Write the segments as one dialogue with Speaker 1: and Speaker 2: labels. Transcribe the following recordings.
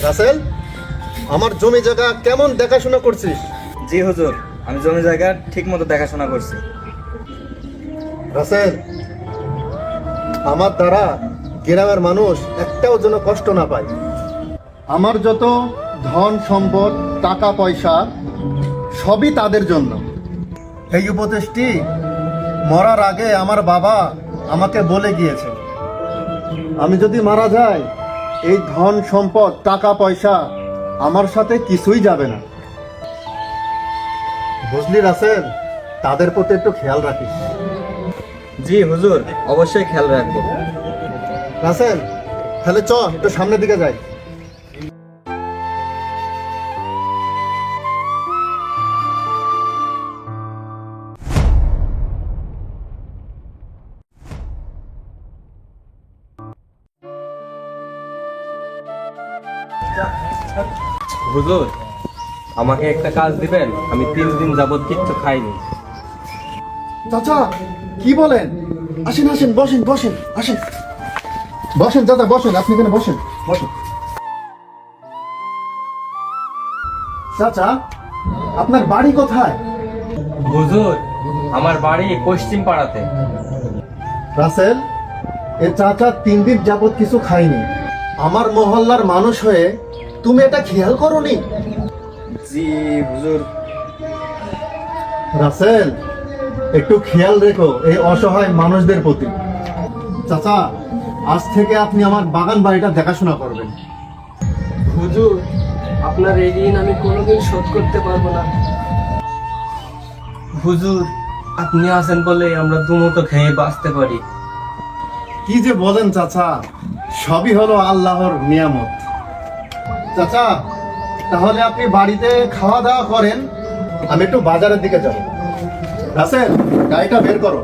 Speaker 1: রাসেল, আমার জমি জায়গা কেমন দেখাশোনা করছিস?
Speaker 2: জি হুজুর, আমি জমি জায়গা ঠিক মতো দেখাশোনা করছি।
Speaker 1: রাসেল, আমার দ্বারা গ্রামের মানুষ একটাও যেন কষ্ট না পায়। আমার যত ধন সম্পদ টাকা পয়সা সবই তাদের জন্য। এই উপদেশটি মরার আগে আমার বাবা আমাকে বলে গিয়েছে, আমি যদি মারা যাই এই ধন সম্পদ টাকা পয়সা আমার সাথে কিছুই যাবে না। বুঝলি রাসেল, তাদের প্রতি একটু খেয়াল রাখিস।
Speaker 2: জি হুজুর, অবশ্যই খেয়াল রাখবো।
Speaker 1: রাসেল, তাহলে চ একটু সামনের দিকে যাই।
Speaker 2: হুজুর, আমাকে একটা কাজ দিবেন? আমি 3 দিন যাবত কিচ্ছু খাইনি।
Speaker 1: চাচা, কি বলেন? আসেন আসেন, বসেন বসেন, আসেন বসেন চাচা, বসেন, আপনি এখানে বসেন, বসেন। চাচা, আপনার বাড়ি কোথায়?
Speaker 2: হুজুর, আমার বাড়ি পশ্চিম পাড়াতে।
Speaker 1: রাসেল, এ চাচা 3 দিন যাবত কিছু খায়নি। আমার মহল্লার মানুষ হয়ে তুমি এটা খেয়াল করোনি?
Speaker 2: জি হুজুর।
Speaker 1: রাসেল, একটু খেয়াল রেখো এই অসহায় মানুষদের প্রতি। চাচা, আজ থেকে আপনি আমার বাগান বাড়িটা দেখাশোনা করবেন।
Speaker 3: হুজুর, আপনার এই ঋণ আমি কোনোদিন শোধ করতে পারবো না।
Speaker 2: হুজুর, আপনি আছেন বলে আমরা দুমুঠো খেয়ে বাঁচতে পারি।
Speaker 1: কি যে বলেন চাচা, সবই হলো আল্লাহর নিয়ামত। চাচা, তাহলে আপনি বাড়িতে খাওয়া দাওয়া করেন, আমি একটু বাজারের দিকে যাব। রাসেল, গাড়িটা বের করো।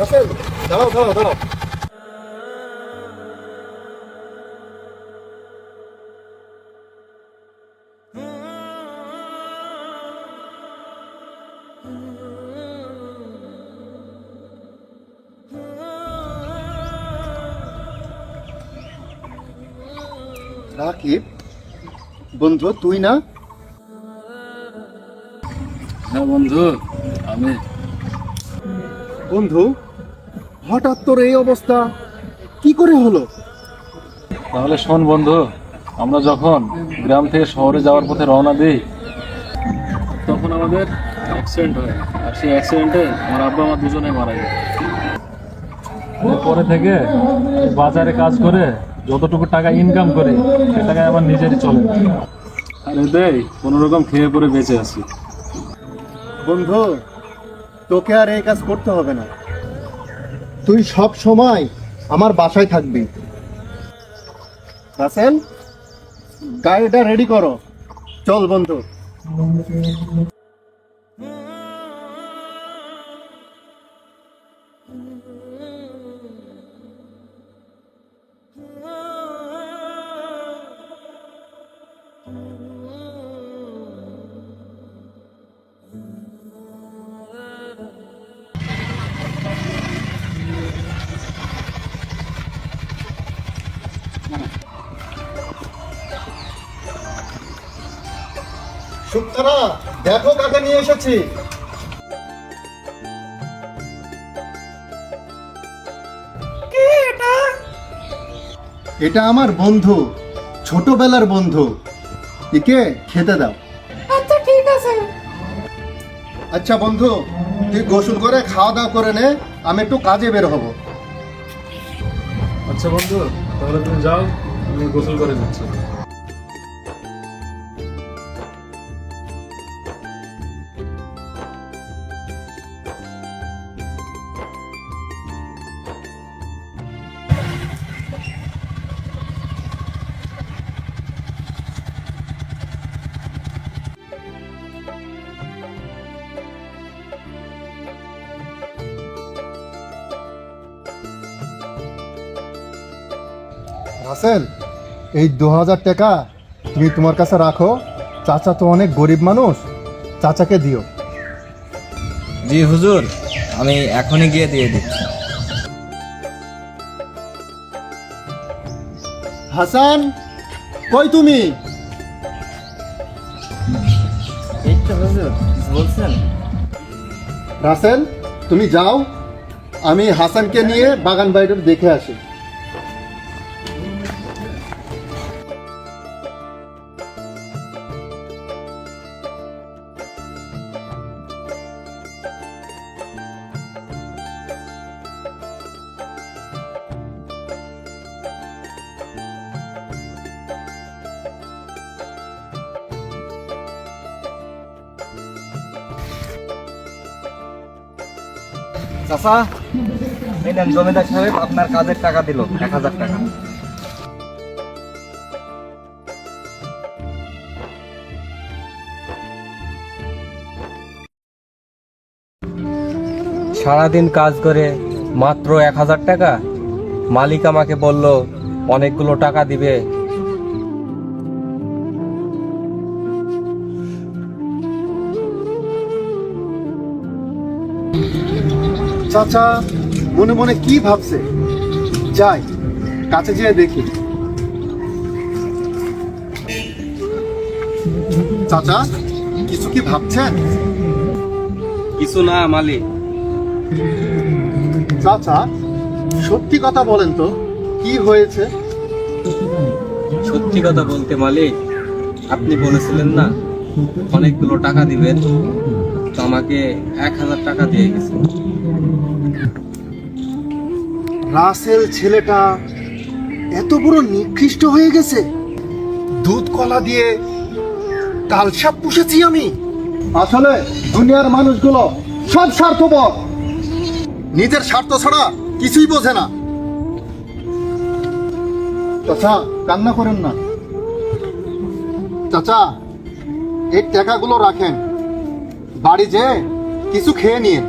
Speaker 1: রাসেল, দাঁড়াও দাঁড়াও দাঁড়াও। রাকিব, বন্ধু তুই না?
Speaker 4: হ্যাঁ বন্ধু, আমি।
Speaker 1: বন্ধু, হঠাৎ তোর এই অবস্থা কি করে হলো?
Speaker 4: তাহলে শোন বন্ধু, আমরা যখন গ্রাম থেকে শহরে যাওয়ার পথে রওনা দিই তখন আমাদের অ্যাক্সিডেন্ট হয়, আর সেই অ্যাক্সিডেন্টে আমার আব্বা আমার দুজনে মারা যায়। পরে থেকে বাজারে কাজ করে যতটুকু টাকা ইনকাম করি সে টাকায় আমার নিজেরই চলে, আর এতেই কোনোরকম খেয়ে পরে বেঁচে আছি।
Speaker 1: বন্ধু, তোকে আর এই কাজ করতে হবে না, তুই সব সময় আমার বাসায় থাকবি। রাসেল, গাড়িটা রেডি করো, চল বন্ধু। সুপ্তারা, দেখো কাকে নিয়ে এসেছি। এটা আমার বন্ধু, ছোটবেলার বন্ধু, একে খেতে দাও।
Speaker 3: আচ্ছা ঠিক আছে।
Speaker 1: আচ্ছা বন্ধু, তুই গোসল করে খাওয়া দাওয়া করে নে, আমি একটু কাজে বের হব।
Speaker 4: আচ্ছা বন্ধু, তাহলে তুমি যাও, আমি গোসল করে দিচ্ছি।
Speaker 1: রাসেল, এই 2000 টাকা তুমি তোমার কাছে রাখো। চাচা তো অনেক গরিব মানুষ, চাচাকে দিও।
Speaker 5: জি হুজুর, আমি এখনই গিয়ে দিয়ে দিচ্ছি।
Speaker 1: হাসান, কই তুমি?
Speaker 5: এই তো হুজুর, কিছু বলছেন?
Speaker 1: রাসেল, তুমি যাও, আমি হাসানকে নিয়ে বাগান বাড়িটা দেখে আসি।
Speaker 5: চাচা, এই নেন, জমিদার সাহেব আপনার কাজের টাকা দিল, 1000 টাকা।
Speaker 2: সারাদিন কাজ করে মাত্র 1000 টাকা? মালিক আমাকে বলল অনেকগুলো টাকা দিবে।
Speaker 1: চাচা মনে মনে কি ভাবছে, যাই কাছে যেয়ে দেখি। চাচা, কিছু কি ভাবছেন?
Speaker 2: কিছু না মালিক।
Speaker 1: চাচা, সত্যি কথা বলেন তো, কি হয়েছে?
Speaker 2: সত্যি কথা বলতে মালিক, আপনি বলেছিলেন না অনেকগুলো টাকা দিবেন, তো আমাকে 1000 টাকা দিয়ে গেছে।
Speaker 1: রাসেল ছেলেটা এত বড় নিকৃষ্ট হয়ে গেছে। দুধ কলা দিয়ে কালসাপ পুষেছি আমি। আসলে দুনিয়ার মানুষগুলো সব স্বার্থপর, নিজের স্বার্থ ছাড়া কিছুই বোঝে না। চাচা, কান্না করেন না। চাচা, এই টাকাগুলো রাখেন, বাড়ি যেয়ে কিছু খেয়ে নিন।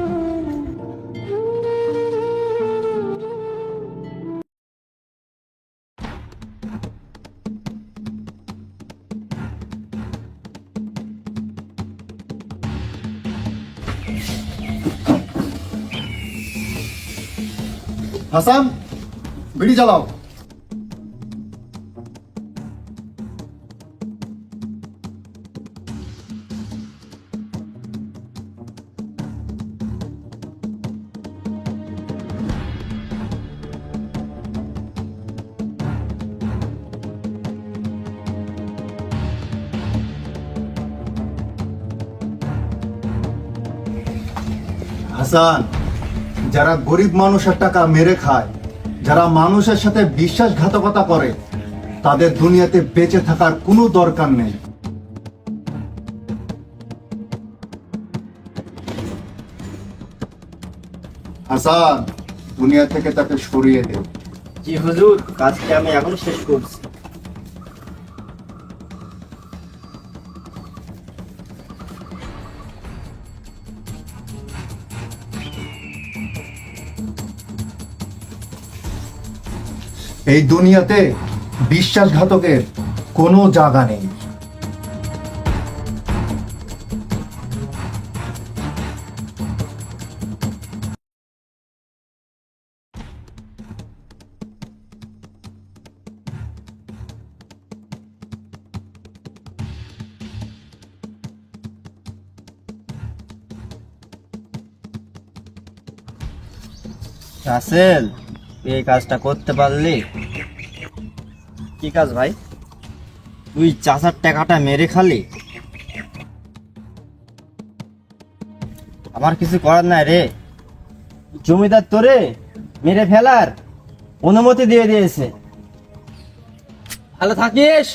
Speaker 1: হাসান, বিড়ি জ্বালাও। হাসান, যারা গরিব মানুষের টাকা মেরে খায়, যারা মানুষের সাথে বিশ্বাসঘাতকতা করে, তাদের দুনিয়াতে বেঁচে থাকার কোনো দরকার নেই। হাসান, দুনিয়া থেকে তাকে সরিয়ে দে।
Speaker 5: জি হুজুর, কাজটা আমি এখন শেষ করছি।
Speaker 1: এই দুনিয়াতে বিশ্বাসঘাতকের কোনো জায়গা নেই।
Speaker 5: রাসেল, তুই এই কাজটা করতে পারলি? কি কাজ ভাই? তুই চাচার টাকাটা মেরে খালি? আমার কিছু করার নাই রে, জমিদার তোরে মেরে ফেলার অনুমতি দিয়ে দিয়েছে। ভালো থাকিস।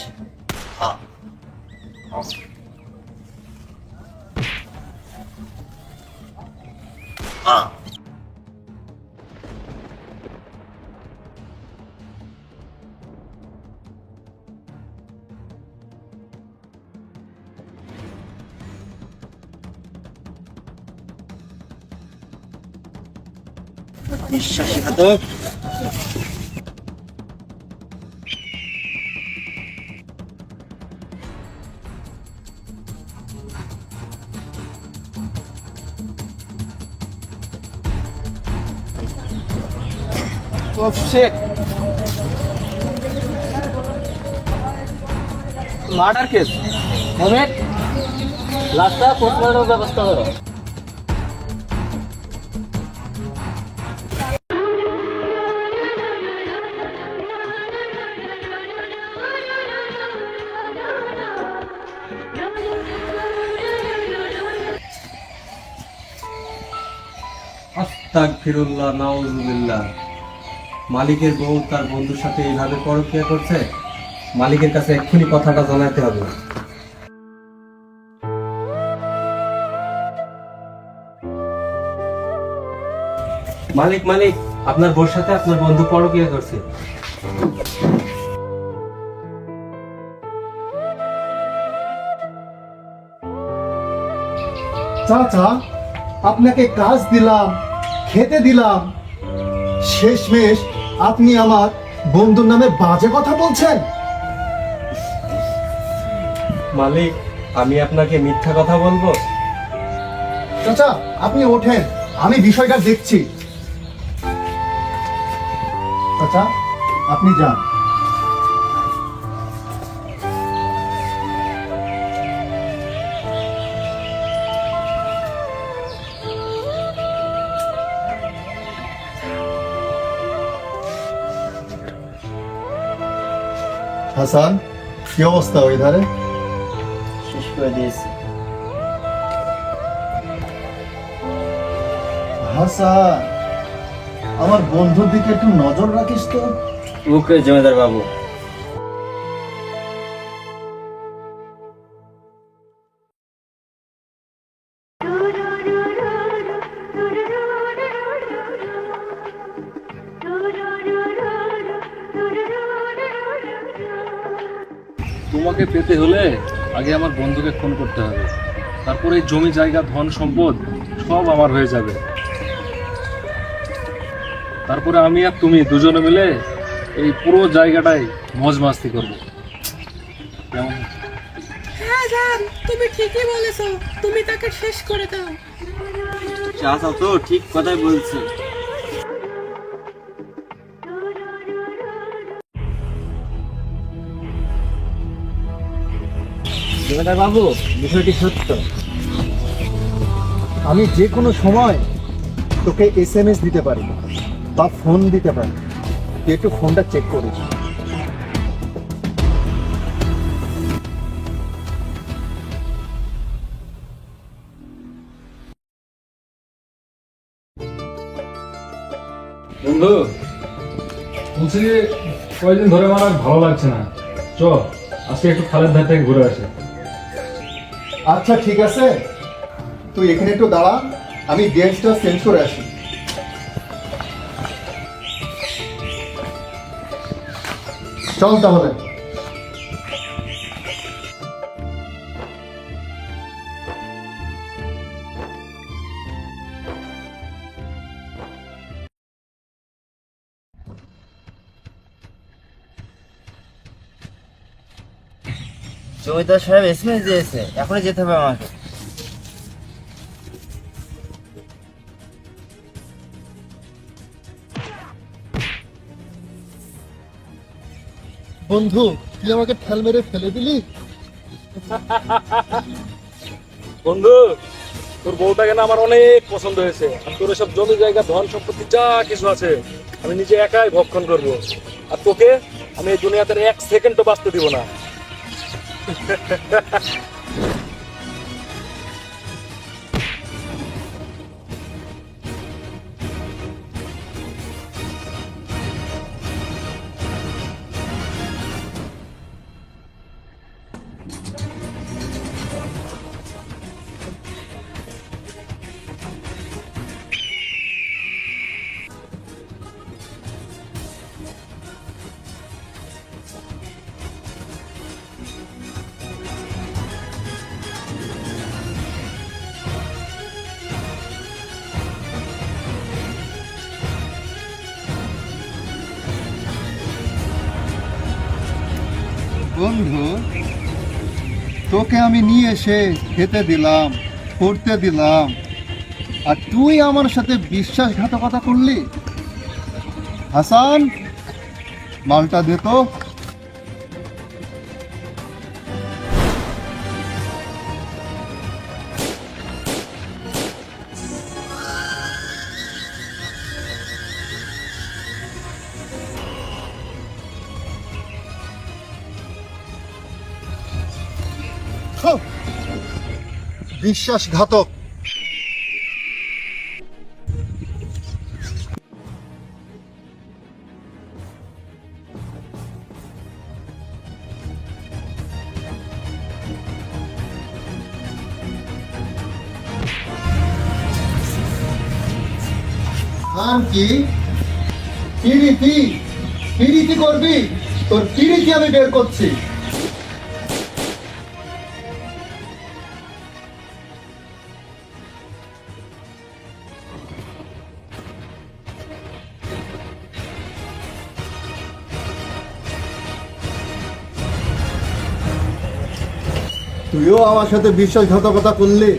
Speaker 5: বিশ্বাসঘাতক।
Speaker 2: Oh shit! Murder case. Mohammad, লাশটা পোস্টমর্টমের ব্যবস্থা করো। আস্তাগফিরুল্লাহ, নাউজুবিল্লাহ। মালিকের বউ তার বন্ধুর সাথে এইভাবে পরকীয়া করছে, মালিকের কাছে এক্ষুনি কথাটা জানাতে হবে। মালিক মালিক, আপনার বউর সাথে আপনার বন্ধু পরকীয়া করছে।
Speaker 1: চাচা, আপনাকে কাজ দিলাম, খেতে দিলাম, শেষমেশ আপনি আমার বন্ধুর নামে বাজে কথা বলছেন।
Speaker 2: মালিক, আমি আপনাকে মিথ্যা কথা বলবো?
Speaker 1: চাচা, আপনি ওঠেন, আমি বিষয়টা দেখছি। চাচা, আপনি যান। হাসান, কি অবস্থা ওই ধারে?
Speaker 5: শেষ করে দিয়েছি।
Speaker 1: হাসান, আমার বন্ধুর দিকে একটু নজর রাখিস তো।
Speaker 5: ওকে জমিদার বাবু।
Speaker 4: তোমাকে পেতে হলে আগে আমার বন্ধুকে খুন করতে হবে, তারপরে এই জমি জায়গা ধন সম্পদ সব আমার হয়ে যাবে। তারপরে আমি আর তুমি দুজনে মিলে এই পুরো জায়গাটাই মজ মাস্তি করবো। কেমন?
Speaker 6: হ্যাঁ জান, তুমি ঠিকই বলেছো, তুমি তাকে শেষ করে দাও।
Speaker 5: চাচা তো ঠিক কথাই বলছে। জমিদার বাবু, বিষয়টি সত্য।
Speaker 1: আমি যে কোনো সময় তোকে SMS দিতে পারি বা ফোন দিতে পারি, তুই একটু ফোনটা চেক করিস।
Speaker 4: বন্ধু, বলছি যে কয়েকদিন ধরে আমার আর ভালো লাগছে না, চ আজকে একটু খালের ধার থেকে ঘুরে আসে।
Speaker 1: আচ্ছা ঠিক আছে, তুই এখানে একটু দাঁড়া, আমি ড্রেসটা চেঞ্জ করে আসি। চল তাহলে।
Speaker 5: জমিদার সাহেব SMS দিয়েছে, এখনই যেতে হবে আমাকে।
Speaker 1: বন্ধু, তুই আমাকে ঠেল মেরে ফেলে দিলি।
Speaker 4: বন্ধু, তোর বউটাকে না আমার অনেক পছন্দ হয়েছে, আর তোর সব জমি জায়গা ধন সম্পত্তি যা কিছু আছে আমি নিজে একাই ভক্ষণ করব, আর তোকে আমি এই দুনিয়াতে 1 সেকেন্ডও বাঁচতে দিব না।
Speaker 1: বন্ধু, তোকে আমি নিয়ে এসে খেতে দিলাম, পড়তে দিলাম, আর তুই আমার সাথে বিশ্বাসঘাতকতা করলি। হাসান, মালটা দে তো। বিশ্বাসঘাতক। আর কি পিরিতি পিরিতি করবি? তোর পিরিতি আমি বের করছি। তুইও আমার সাথে বিশ্বাসঘাতকতা করলি।